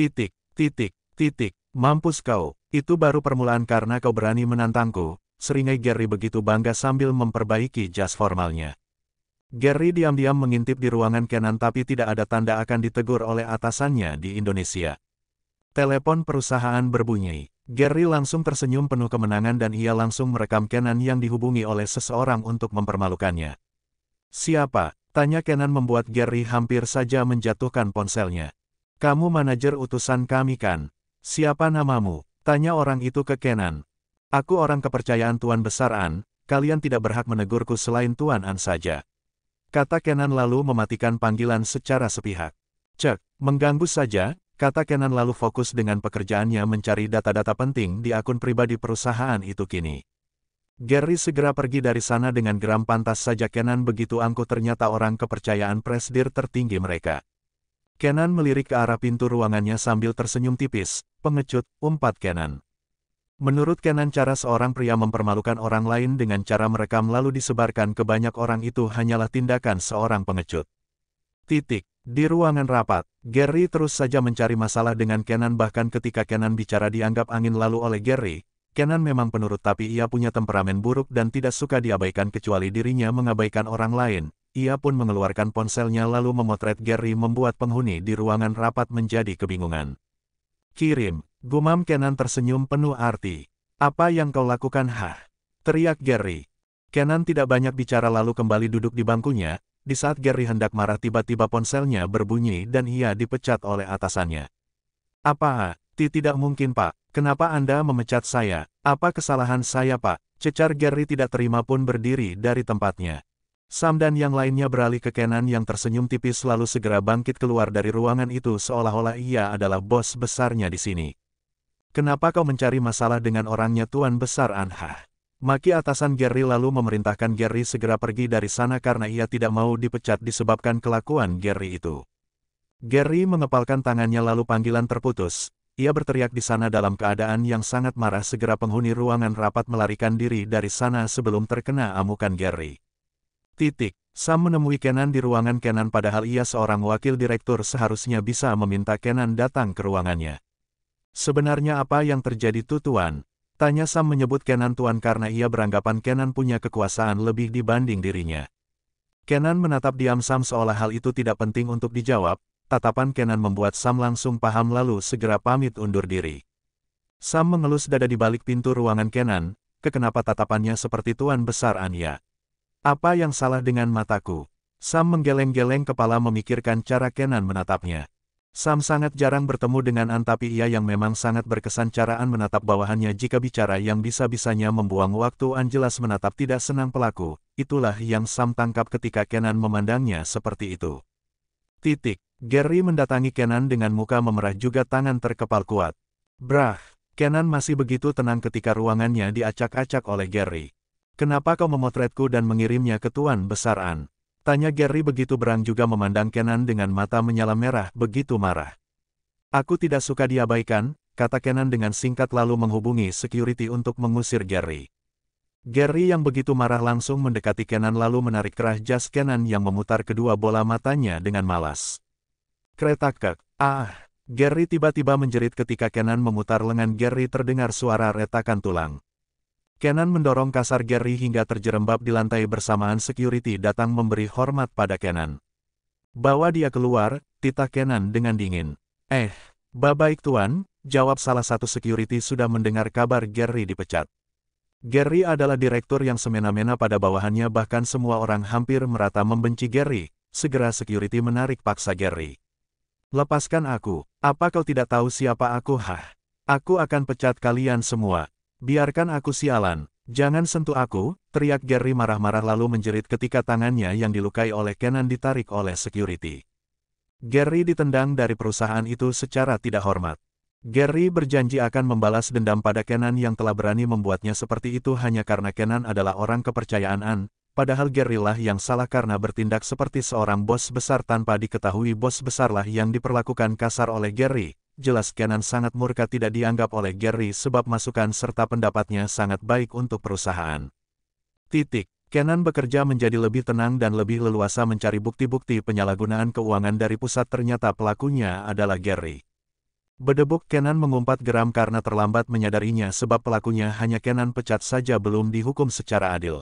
Titik, titik, titik, mampus kau, itu baru permulaan karena kau berani menantangku, seringai Gary begitu bangga sambil memperbaiki jas formalnya. Gary diam-diam mengintip di ruangan Kenan tapi tidak ada tanda akan ditegur oleh atasannya di Indonesia. Telepon perusahaan berbunyi. Gary langsung tersenyum penuh kemenangan dan ia langsung merekam Kenan yang dihubungi oleh seseorang untuk mempermalukannya. Siapa? Tanya Kenan membuat Gary hampir saja menjatuhkan ponselnya. Kamu manajer utusan kami kan? Siapa namamu? Tanya orang itu ke Kenan. Aku orang kepercayaan Tuan Besar An, kalian tidak berhak menegurku selain Tuan An saja. Kata Kenan lalu mematikan panggilan secara sepihak. Cek, mengganggu saja, kata Kenan lalu fokus dengan pekerjaannya mencari data-data penting di akun pribadi perusahaan itu kini. Gary segera pergi dari sana dengan geram pantas saja Kenan begitu angkuh ternyata orang kepercayaan presidir tertinggi mereka. Kenan melirik ke arah pintu ruangannya sambil tersenyum tipis, pengecut, umpat Kenan. Menurut Kenan cara seorang pria mempermalukan orang lain dengan cara merekam lalu disebarkan ke banyak orang itu hanyalah tindakan seorang pengecut. Titik. Di ruangan rapat, Gary terus saja mencari masalah dengan Kenan bahkan ketika Kenan bicara dianggap angin lalu oleh Gary. Kenan memang penurut tapi ia punya temperamen buruk dan tidak suka diabaikan kecuali dirinya mengabaikan orang lain. Ia pun mengeluarkan ponselnya lalu memotret Gary membuat penghuni di ruangan rapat menjadi kebingungan. Kirim, gumam Kenan tersenyum penuh arti. Apa yang kau lakukan teriak Gary. Kenan tidak banyak bicara lalu kembali duduk di bangkunya. Di saat Gary hendak marah tiba-tiba ponselnya berbunyi dan ia dipecat oleh atasannya. Apa? Tidak mungkin Pak, kenapa Anda memecat saya? Apa kesalahan saya Pak? Cecar Gary tidak terima pun berdiri dari tempatnya. Sam dan yang lainnya beralih ke Kenan yang tersenyum tipis lalu segera bangkit keluar dari ruangan itu seolah-olah ia adalah bos besarnya di sini. Kenapa kau mencari masalah dengan orangnya Tuan Besar An? Maki atasan Gary lalu memerintahkan Gary segera pergi dari sana karena ia tidak mau dipecat disebabkan kelakuan Gary itu. Gary mengepalkan tangannya lalu panggilan terputus. Ia berteriak di sana dalam keadaan yang sangat marah segera penghuni ruangan rapat melarikan diri dari sana sebelum terkena amukan Gary. Titik. Sam menemui Kenan di ruangan Kenan padahal ia seorang wakil direktur seharusnya bisa meminta Kenan datang ke ruangannya. Sebenarnya apa yang terjadi Tuan? Tanya Sam menyebut Kenan Tuan karena ia beranggapan Kenan punya kekuasaan lebih dibanding dirinya. Kenan menatap diam Sam seolah hal itu tidak penting untuk dijawab, tatapan Kenan membuat Sam langsung paham lalu segera pamit undur diri. Sam mengelus dada di balik pintu ruangan Kenan, kenapa tatapannya seperti Tuan Besar Anya. Apa yang salah dengan mataku? Sam menggeleng-geleng kepala memikirkan cara Kenan menatapnya. Sam sangat jarang bertemu dengan An tapi ia yang memang sangat berkesan cara An menatap bawahannya jika bicara yang bisa-bisanya membuang waktu An jelas menatap tidak senang pelaku, itulah yang Sam tangkap ketika Kenan memandangnya seperti itu. Titik. Gary mendatangi Kenan dengan muka memerah juga tangan terkepal kuat. Brah, Kenan masih begitu tenang ketika ruangannya diacak-acak oleh Gary. Kenapa kau memotretku dan mengirimnya ke Tuan Besar An? Tanya Gary begitu berang juga memandang Kenan dengan mata menyala merah begitu marah. Aku tidak suka diabaikan, kata Kenan dengan singkat lalu menghubungi security untuk mengusir Gary. Gary yang begitu marah langsung mendekati Kenan lalu menarik kerah jas Kenan yang memutar kedua bola matanya dengan malas. Kretak-kek, Gary tiba-tiba menjerit ketika Kenan memutar lengan Gary terdengar suara retakan tulang. Kenan mendorong kasar Gary hingga terjerembab di lantai bersamaan security datang memberi hormat pada Kenan. Bawa dia keluar, titah Kenan dengan dingin. Baik Tuan, jawab salah satu security sudah mendengar kabar Gary dipecat. Gary adalah direktur yang semena-mena pada bawahannya bahkan semua orang hampir merata membenci Gary, segera security menarik paksa Gary. Lepaskan aku, apa kau tidak tahu siapa aku? Aku akan pecat kalian semua. Biarkan aku sialan, jangan sentuh aku, teriak Gary marah-marah lalu menjerit ketika tangannya yang dilukai oleh Kenan ditarik oleh security. Gary ditendang dari perusahaan itu secara tidak hormat. Gary berjanji akan membalas dendam pada Kenan yang telah berani membuatnya seperti itu hanya karena Kenan adalah orang kepercayaan An, padahal Gary lah yang salah karena bertindak seperti seorang bos besar tanpa diketahui bos besarlah yang diperlakukan kasar oleh Gary. Jelas Kenan sangat murka tidak dianggap oleh Gary sebab masukan serta pendapatnya sangat baik untuk perusahaan. Titik. Kenan bekerja menjadi lebih tenang dan lebih leluasa mencari bukti-bukti penyalahgunaan keuangan dari pusat ternyata pelakunya adalah Gary. Bedebuk Kenan mengumpat geram karena terlambat menyadarinya sebab pelakunya hanya Kenan pecat saja belum dihukum secara adil.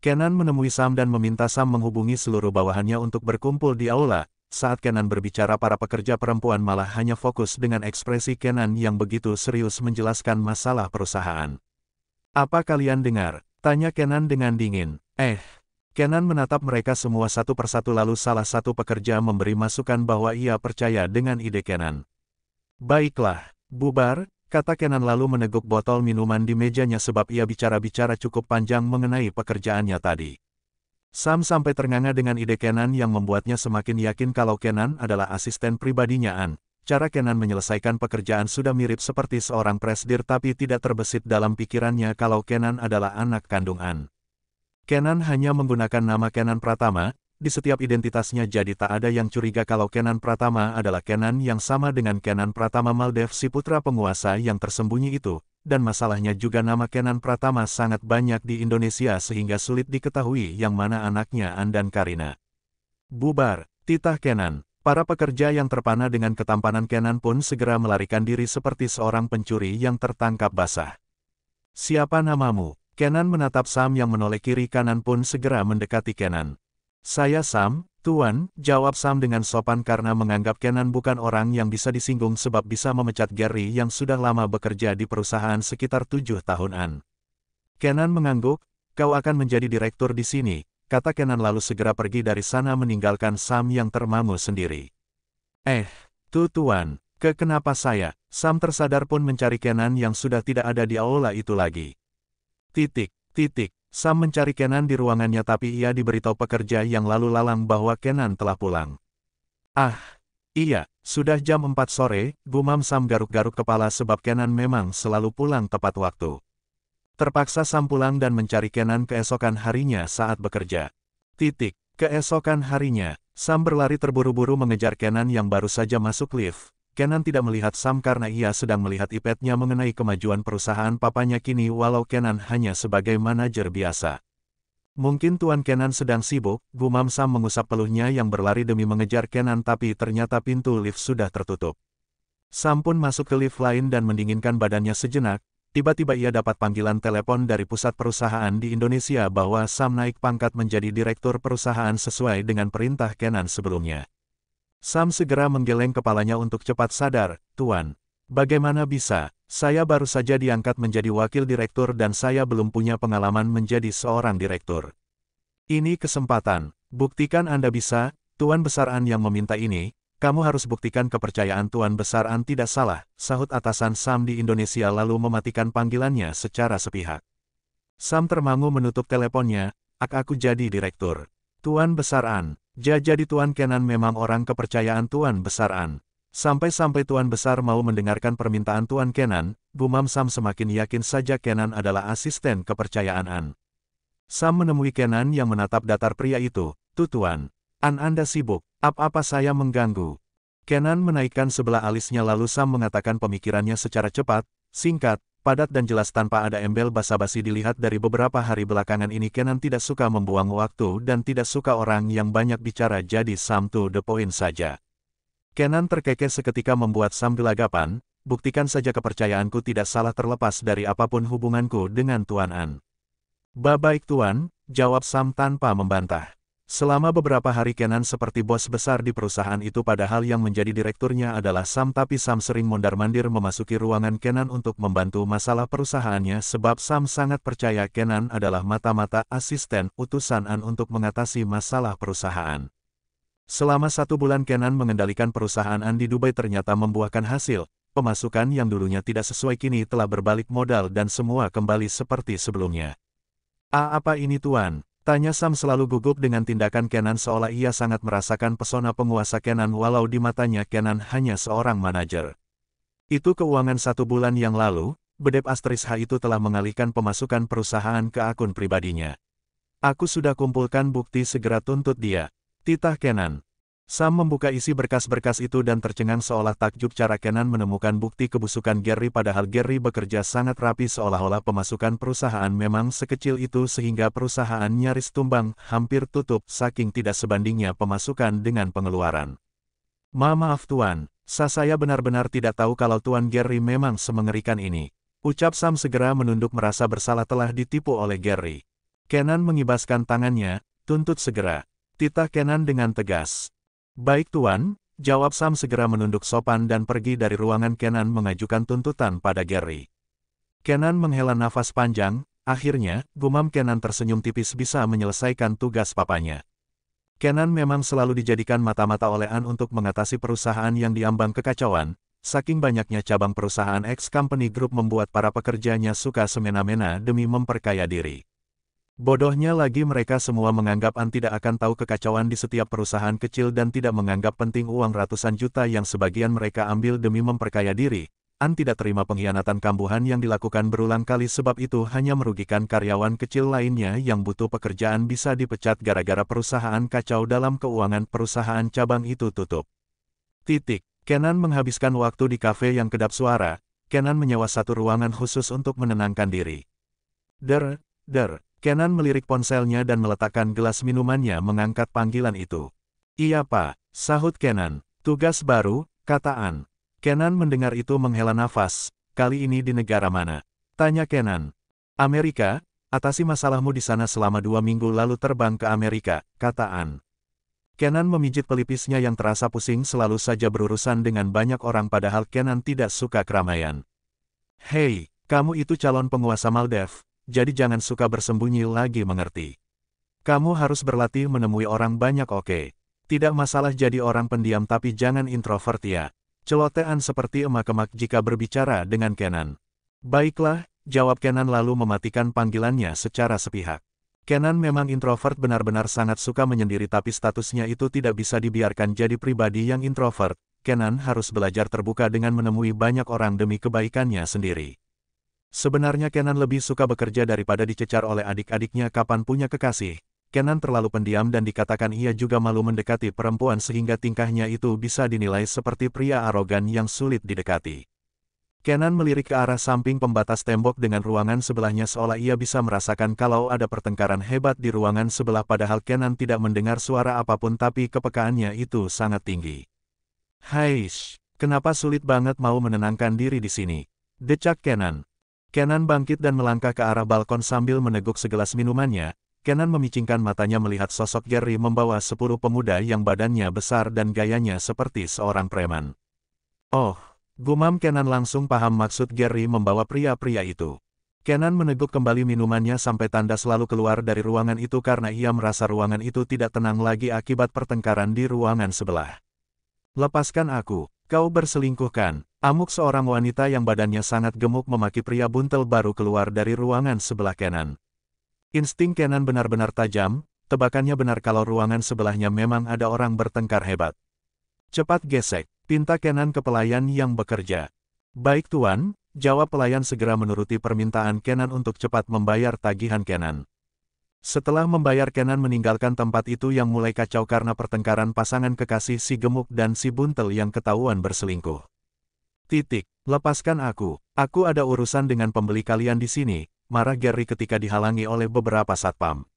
Kenan menemui Sam dan meminta Sam menghubungi seluruh bawahannya untuk berkumpul di aula. Saat Kenan berbicara, para pekerja perempuan malah hanya fokus dengan ekspresi Kenan yang begitu serius menjelaskan masalah perusahaan. "Apa kalian dengar?" tanya Kenan dengan dingin. Kenan menatap mereka semua satu persatu, lalu salah satu pekerja memberi masukan bahwa ia percaya dengan ide Kenan. "Baiklah, bubar," kata Kenan lalu meneguk botol minuman di mejanya sebab ia bicara-bicara cukup panjang mengenai pekerjaannya tadi. Sam sampai ternganga dengan ide Kenan yang membuatnya semakin yakin kalau Kenan adalah asisten pribadinya An. Cara Kenan menyelesaikan pekerjaan sudah mirip seperti seorang presidir, tapi tidak terbesit dalam pikirannya kalau Kenan adalah anak kandung An. Kenan hanya menggunakan nama Kenan Pratama. Di setiap identitasnya, jadi tak ada yang curiga kalau Kenan Pratama adalah Kenan yang sama dengan Kenan Pratama Maldev, si putra penguasa yang tersembunyi itu. Dan masalahnya juga nama Kenan Pratama sangat banyak di Indonesia sehingga sulit diketahui yang mana anaknya An dan Karina. "Bubar," titah Kenan. Para pekerja yang terpana dengan ketampanan Kenan pun segera melarikan diri seperti seorang pencuri yang tertangkap basah. "Siapa namamu?" Kenan menatap Sam yang menoleh kiri kanan pun segera mendekati Kenan. "Saya Sam, Tuan," jawab Sam dengan sopan karena menganggap Kenan bukan orang yang bisa disinggung sebab bisa memecat Gary yang sudah lama bekerja di perusahaan sekitar 7 tahunan. Kenan mengangguk. "Kau akan menjadi direktur di sini," kata Kenan lalu segera pergi dari sana meninggalkan Sam yang termangu sendiri. Tuan, kenapa saya?" Sam tersadar pun mencari Kenan yang sudah tidak ada di aula itu lagi. Sam mencari Kenan di ruangannya, tapi ia diberitahu pekerja yang lalu lalang bahwa Kenan telah pulang. Iya, sudah jam 4 sore, gumam Sam garuk-garuk kepala sebab Kenan memang selalu pulang tepat waktu. Terpaksa Sam pulang dan mencari Kenan keesokan harinya saat bekerja. Keesokan harinya, Sam berlari terburu-buru mengejar Kenan yang baru saja masuk lift. Kenan tidak melihat Sam karena ia sedang melihat iPad-nya mengenai kemajuan perusahaan papanya kini, walau Kenan hanya sebagai manajer biasa. "Mungkin Tuan Kenan sedang sibuk," gumam Sam mengusap peluhnya yang berlari demi mengejar Kenan, tapi ternyata pintu lift sudah tertutup. Sam pun masuk ke lift lain dan mendinginkan badannya sejenak. Tiba-tiba ia dapat panggilan telepon dari pusat perusahaan di Indonesia bahwa Sam naik pangkat menjadi direktur perusahaan sesuai dengan perintah Kenan sebelumnya. Sam segera menggeleng kepalanya untuk cepat sadar. "Tuan, bagaimana bisa? Saya baru saja diangkat menjadi wakil direktur dan saya belum punya pengalaman menjadi seorang direktur. Ini kesempatan. Buktikan Anda bisa." "Tuan Besar An yang meminta ini, kamu harus buktikan kepercayaan Tuan Besar An tidak salah," sahut atasan Sam di Indonesia lalu mematikan panggilannya secara sepihak. Sam termangu menutup teleponnya. Aku jadi direktur. Tuan Besar An. Jadi Tuan Kenan memang orang kepercayaan Tuan Besar An. Sampai-sampai Tuan Besar mau mendengarkan permintaan Tuan Kenan, gumam Sam semakin yakin saja Kenan adalah asisten kepercayaan An. Sam menemui Kenan yang menatap datar pria itu. Tuan, Anda sibuk, apa saya mengganggu?" Kenan menaikkan sebelah alisnya lalu Sam mengatakan pemikirannya secara cepat, singkat, padat dan jelas tanpa ada embel basa-basi. Dilihat dari beberapa hari belakangan ini Kenan tidak suka membuang waktu dan tidak suka orang yang banyak bicara, jadi Sam to the point saja. Kenan terkekeh seketika membuat Sam gelagapan. "Buktikan saja kepercayaanku tidak salah terlepas dari apapun hubunganku dengan Tuan An." Baik Tuan," jawab Sam tanpa membantah. Selama beberapa hari Kenan seperti bos besar di perusahaan itu padahal yang menjadi direkturnya adalah Sam, tapi Sam sering mondar-mandir memasuki ruangan Kenan untuk membantu masalah perusahaannya sebab Sam sangat percaya Kenan adalah mata-mata asisten utusan An untuk mengatasi masalah perusahaan. Selama 1 bulan Kenan mengendalikan perusahaan An di Dubai ternyata membuahkan hasil. Pemasukan yang dulunya tidak sesuai kini telah berbalik modal dan semua kembali seperti sebelumnya. Apa ini Tuan?" tanya Sam selalu gugup dengan tindakan Kenan seolah ia sangat merasakan pesona penguasa Kenan walau di matanya Kenan hanya seorang manajer. "Itu keuangan 1 bulan yang lalu, Bedep Astris H itu telah mengalihkan pemasukan perusahaan ke akun pribadinya. Aku sudah kumpulkan bukti, segera tuntut dia," titah Kenan. Sam membuka isi berkas-berkas itu dan tercengang seolah takjub cara Kenan menemukan bukti kebusukan Gary, padahal Gary bekerja sangat rapi seolah-olah pemasukan perusahaan memang sekecil itu sehingga perusahaan nyaris tumbang, hampir tutup saking tidak sebandingnya pemasukan dengan pengeluaran. Maaf Tuan, saya benar-benar tidak tahu kalau Tuan Gary memang semengerikan ini. Ucap Sam segera menunduk merasa bersalah telah ditipu oleh Gary. Kenan mengibaskan tangannya, tuntut segera. Titah Kenan dengan tegas. Baik Tuan, jawab Sam segera menunduk sopan dan pergi dari ruangan. Kenan mengajukan tuntutan pada Gary. Kenan menghela nafas panjang, akhirnya, gumam Kenan tersenyum tipis bisa menyelesaikan tugas papanya. Kenan memang selalu dijadikan mata-mata oleh An untuk mengatasi perusahaan yang diambang kekacauan, saking banyaknya cabang perusahaan X-Company Group membuat para pekerjanya suka semena-mena demi memperkaya diri. Bodohnya lagi mereka semua menganggap An tidak akan tahu kekacauan di setiap perusahaan kecil dan tidak menganggap penting uang ratusan juta yang sebagian mereka ambil demi memperkaya diri. An tidak terima pengkhianatan kambuhan yang dilakukan berulang kali sebab itu hanya merugikan karyawan kecil lainnya yang butuh pekerjaan bisa dipecat gara-gara perusahaan kacau dalam keuangan perusahaan cabang itu tutup. Kenan menghabiskan waktu di kafe yang kedap suara. Kenan menyewa satu ruangan khusus untuk menenangkan diri. Kenan melirik ponselnya dan meletakkan gelas minumannya mengangkat panggilan itu. Iya Pak, sahut Kenan. Tugas baru, kata An. Kenan mendengar itu menghela nafas. Kali ini di negara mana? Tanya Kenan. Amerika, atasi masalahmu di sana selama 2 minggu lalu terbang ke Amerika, kata An. Kenan memijit pelipisnya yang terasa pusing selalu saja berurusan dengan banyak orang padahal Kenan tidak suka keramaian. Hei, kamu itu calon penguasa Maldives, jadi jangan suka bersembunyi lagi mengerti. Kamu harus berlatih menemui orang banyak oke. Tidak masalah jadi orang pendiam tapi jangan introvert ya. Celotehan seperti emak-emak jika berbicara dengan Kenan. Baiklah, jawab Kenan lalu mematikan panggilannya secara sepihak. Kenan memang introvert benar-benar sangat suka menyendiri tapi statusnya itu tidak bisa dibiarkan jadi pribadi yang introvert. Kenan harus belajar terbuka dengan menemui banyak orang demi kebaikannya sendiri. Sebenarnya Kenan lebih suka bekerja daripada dicecar oleh adik-adiknya kapan punya kekasih. Kenan terlalu pendiam dan dikatakan ia juga malu mendekati perempuan sehingga tingkahnya itu bisa dinilai seperti pria arogan yang sulit didekati. Kenan melirik ke arah samping pembatas tembok dengan ruangan sebelahnya seolah ia bisa merasakan kalau ada pertengkaran hebat di ruangan sebelah padahal Kenan tidak mendengar suara apapun tapi kepekaannya itu sangat tinggi. Haish, kenapa sulit banget mau menenangkan diri di sini? Decak Kenan. Kenan bangkit dan melangkah ke arah balkon sambil meneguk segelas minumannya. Kenan memicingkan matanya melihat sosok Gary membawa 10 pemuda yang badannya besar dan gayanya seperti seorang preman. Oh, gumam Kenan langsung paham maksud Gary membawa pria-pria itu. Kenan meneguk kembali minumannya sampai tandas lalu keluar dari ruangan itu karena ia merasa ruangan itu tidak tenang lagi akibat pertengkaran di ruangan sebelah. Lepaskan aku, kau berselingkuhkan. Amuk seorang wanita yang badannya sangat gemuk memaki pria buntel baru keluar dari ruangan sebelah Kenan. Insting Kenan benar-benar tajam, tebakannya benar kalau ruangan sebelahnya memang ada orang bertengkar hebat. Cepat gesek, pinta Kenan ke pelayan yang bekerja. Baik Tuan, jawab pelayan segera menuruti permintaan Kenan untuk cepat membayar tagihan Kenan. Setelah membayar Kenan meninggalkan tempat itu yang mulai kacau karena pertengkaran pasangan kekasih si gemuk dan si buntel yang ketahuan berselingkuh. Lepaskan aku ada urusan dengan pembeli kalian di sini. Marah Gary ketika dihalangi oleh beberapa satpam.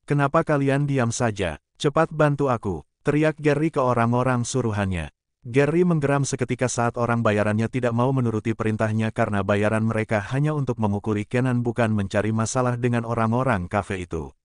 Kenapa kalian diam saja? Cepat bantu aku, teriak Gary ke orang-orang suruhannya. Gary menggeram seketika saat orang bayarannya tidak mau menuruti perintahnya karena bayaran mereka hanya untuk memukuli Kenan bukan mencari masalah dengan orang-orang kafe itu.